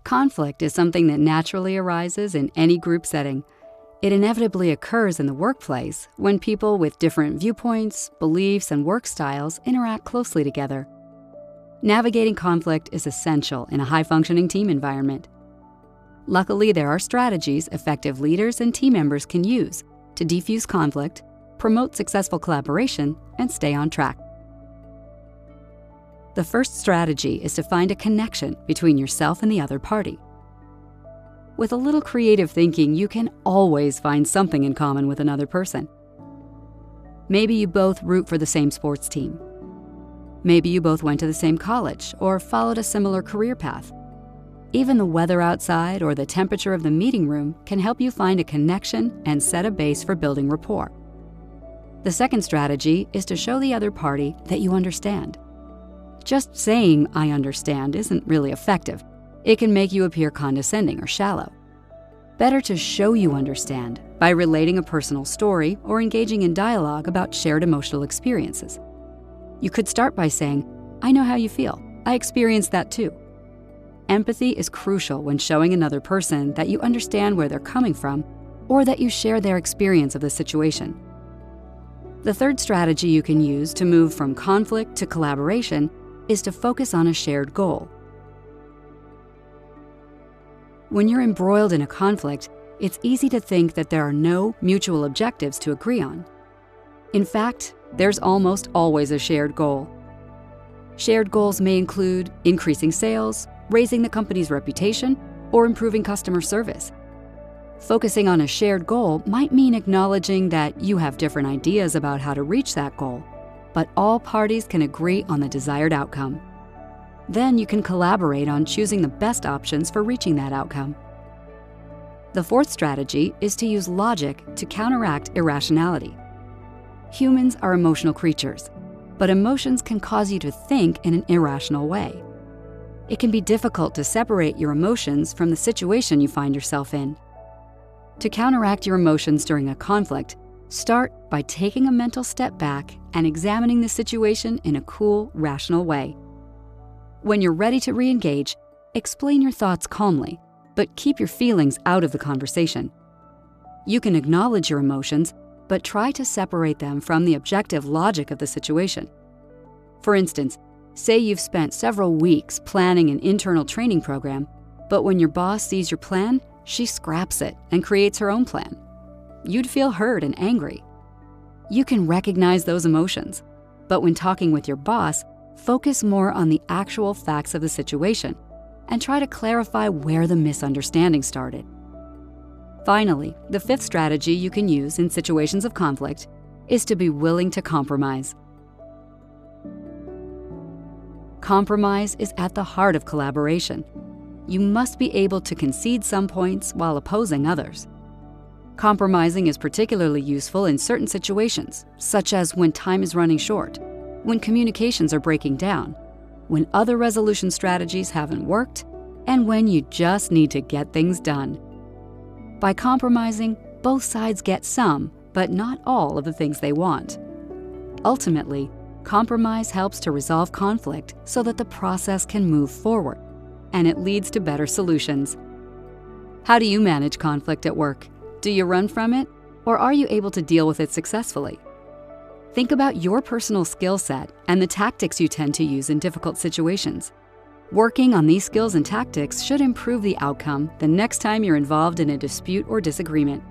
Conflict is something that naturally arises in any group setting. It inevitably occurs in the workplace when people with different viewpoints, beliefs, and work styles interact closely together. Navigating conflict is essential in a high-functioning team environment. Luckily, there are strategies effective leaders and team members can use to defuse conflict, promote successful collaboration, and stay on track. The first strategy is to find a connection between yourself and the other party. With a little creative thinking, you can always find something in common with another person. Maybe you both root for the same sports team. Maybe you both went to the same college or followed a similar career path. Even the weather outside or the temperature of the meeting room can help you find a connection and set a base for building rapport. The second strategy is to show the other party that you understand. Just saying, "I understand," isn't really effective. It can make you appear condescending or shallow. Better to show you understand by relating a personal story or engaging in dialogue about shared emotional experiences. You could start by saying, "I know how you feel. I experienced that too." Empathy is crucial when showing another person that you understand where they're coming from or that you share their experience of the situation. The third strategy you can use to move from conflict to collaboration is to focus on a shared goal. When you're embroiled in a conflict, it's easy to think that there are no mutual objectives to agree on. In fact, there's almost always a shared goal. Shared goals may include increasing sales, raising the company's reputation, or improving customer service. Focusing on a shared goal might mean acknowledging that you have different ideas about how to reach that goal, but all parties can agree on the desired outcome. Then you can collaborate on choosing the best options for reaching that outcome. The fourth strategy is to use logic to counteract irrationality. Humans are emotional creatures, but emotions can cause you to think in an irrational way. It can be difficult to separate your emotions from the situation you find yourself in. To counteract your emotions during a conflict, start by taking a mental step back and examining the situation in a cool, rational way. When you're ready to re-engage, explain your thoughts calmly, but keep your feelings out of the conversation. You can acknowledge your emotions, but try to separate them from the objective logic of the situation. For instance, say you've spent several weeks planning an internal training program, but when your boss sees your plan, she scraps it and creates her own plan. You'd feel hurt and angry. You can recognize those emotions, but when talking with your boss, focus more on the actual facts of the situation and try to clarify where the misunderstanding started. Finally, the fifth strategy you can use in situations of conflict is to be willing to compromise. Compromise is at the heart of collaboration. You must be able to concede some points while opposing others. Compromising is particularly useful in certain situations, such as when time is running short, when communications are breaking down, when other resolution strategies haven't worked, and when you just need to get things done. By compromising, both sides get some, but not all of the things they want. Ultimately, compromise helps to resolve conflict so that the process can move forward, and it leads to better solutions. How do you manage conflict at work? Do you run from it, or are you able to deal with it successfully? Think about your personal skill set and the tactics you tend to use in difficult situations. Working on these skills and tactics should improve the outcome the next time you're involved in a dispute or disagreement.